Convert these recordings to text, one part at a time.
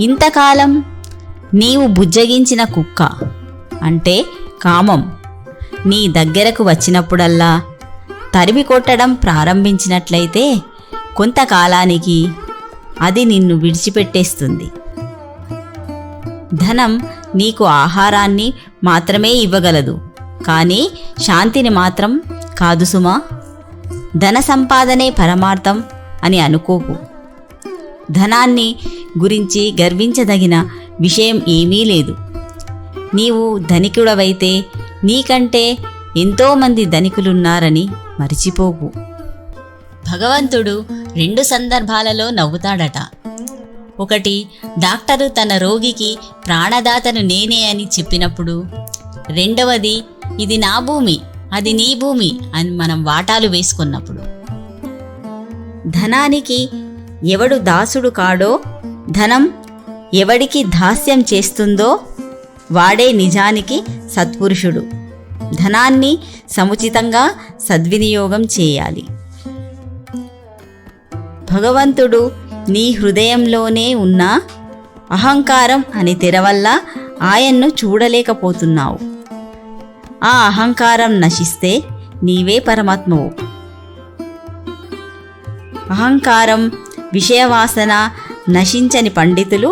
ఇంతకాలం నీవు బుజ్జగించిన కుక్క అంటే కామం నీ దగ్గరకు వచ్చినప్పుడల్లా తరిమి కొట్టడం ప్రారంభించినట్లయితే కొంతకాలానికి అది నిన్ను విడిచిపెట్టేస్తుంది. ధనం నీకు ఆహారాన్ని మాత్రమే ఇవ్వగలదు, కానీ శాంతిని మాత్రం కాదు సుమా. ధన సంపాదనే పరమార్థం అని అనుకోకు. ధనాన్ని గురించి గర్వించదగిన విషయం ఏమీ లేదు. నీవు ధనికుడవైతే నీకంటే ఎంతోమంది ధనికులున్నారని మరిచిపోకు. భగవంతుడు 2 సందర్భాలలో నవ్వుతాడట. ఒకటి, డాక్టరు తన రోగికి ప్రాణదాతను నేనే అని చెప్పినప్పుడు. రెండవది, ఇది నా భూమి అది నీ భూమి అని మనం వాటాలు వేసుకున్నప్పుడు. ధనానికి ఎవడు దాసుడు కాడో, ధనం ఎవడికి దాస్యం చేస్తుందో వాడే నిజానికి సత్పురుషుడు. ధనాన్ని సముచితంగా సద్వినియోగం చేయాలి. భగవంతుడు నీ హృదయంలోనే ఉన్న అహంకారం అనే తెర వల్ల ఆయన్ను చూడలేకపోతున్నావు. ఆ అహంకారం నశిస్తే నీవే పరమాత్మవు. అహంకారం, విషయవాసన నశించని పండితులు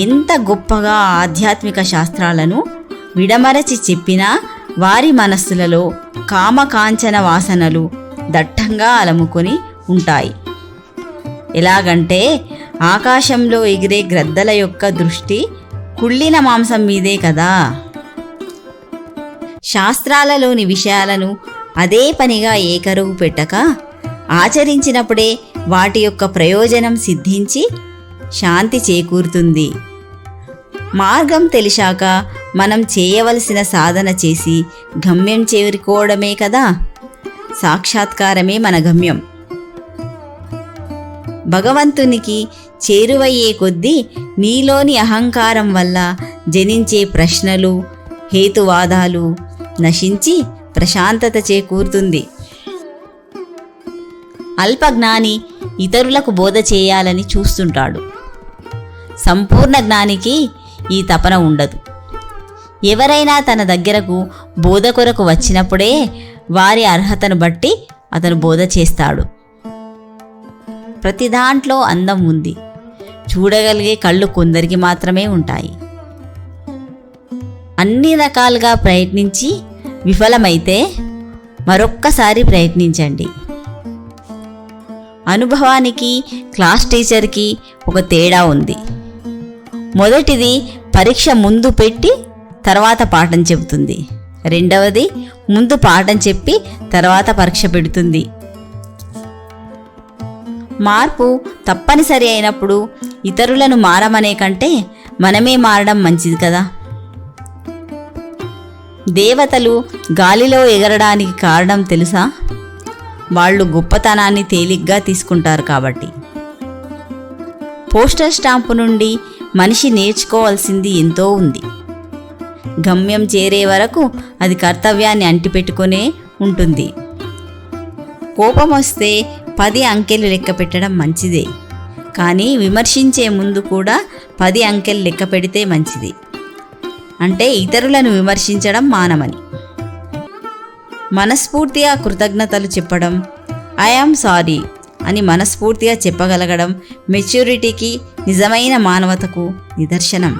ఎంత గొప్పగా ఆధ్యాత్మిక శాస్త్రాలను విడమరచి చెప్పినా వారి మనస్సులలో కామకాంచన వాసనలు దట్టంగా అలముకొని ఉంటాయి. ఎలాగంటే ఆకాశంలో ఎగిరే గ్రద్దల యొక్క దృష్టి కుళ్ళిన మాంసం మీదే కదా. శాస్త్రాలలోని విషయాలను అదే పనిగా ఏకరువు పెట్టక ఆచరించినప్పుడే వాటి యొక్క ప్రయోజనం సిద్ధించి శాంతి చేకూరుతుంది. మార్గం తెలిసాక మనం చేయవలసిన సాధన చేసి గమ్యం చేరుకోవడమే కదా. సాక్షాత్కారమే మన గమ్యం. భగవంతునికి చేరువయ్యే కొద్దీ నీలోని అహంకారం వల్ల జనించే ప్రశ్నలు, హేతువాదాలు నశించి ప్రశాంతత చేకూరుతుంది. అల్పజ్ఞాని ఇతరులకు బోధ చేయాలని చూస్తుంటాడు. సంపూర్ణ జ్ఞానికి ఈ తపన ఉండదు. ఎవరైనా తన దగ్గరకు బోధ కొరకు వచ్చినప్పుడే వారి అర్హతను బట్టి అతను బోధ చేస్తాడు. ప్రతి దాంట్లో అందం ఉంది. చూడగలిగే కళ్ళు కొందరికి మాత్రమే ఉంటాయి. అన్ని రకాలుగా ప్రయత్నించి విఫలమైతే మరొక్కసారి ప్రయత్నించండి. అనుభవానికి క్లాస్ టీచర్కి ఒక తేడా ఉంది. మొదటిది పరీక్ష ముందు పెట్టి తర్వాత పాఠం చెబుతుంది. రెండవది ముందు పాఠం చెప్పి తర్వాత పరీక్ష పెడుతుంది. మార్పు తప్పనిసరి అయినప్పుడు ఇతరులను మారమనే కంటే మనమే మారడం మంచిది కదా. దేవతలు గాలిలో ఎగరడానికి కారణం తెలుసా? వాళ్ళు గొప్పతనాన్ని తేలిగ్గా తీసుకుంటారు కాబట్టి. పోస్టల్ స్టాంపు నుండి మనిషి నేర్చుకోవాల్సింది ఎంతో ఉంది. గమ్యం చేరే వరకు అది కర్తవ్యాన్ని అంటిపెట్టుకునే ఉంటుంది. కోపం వస్తే 10 అంకెలు లెక్క పెట్టడం మంచిదే, కానీ విమర్శించే ముందు కూడా 10 అంకెలు లెక్క పెడితే మంచిది. అంటే ఇతరులను విమర్శించడం మానమని. మనస్ఫూర్తిగా కృతజ్ఞతలు చెప్పడం, ఐఆమ్ సారీ అని మనస్ఫూర్తిగా చెప్పగలగడం మెచ్యూరిటీకి, నిజమైన మానవతకు నిదర్శనం.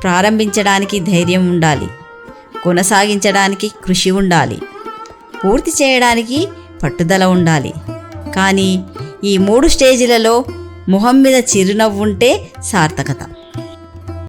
ప్రారంభించడానికి ధైర్యం ఉండాలి, కొనసాగించడానికి కృషి ఉండాలి, పూర్తి చేయడానికి పట్టుదల ఉండాలి. కానీ ఈ 3 స్టేజీలలో మొహం మీద చిరునవ్వుంటే సార్థకత.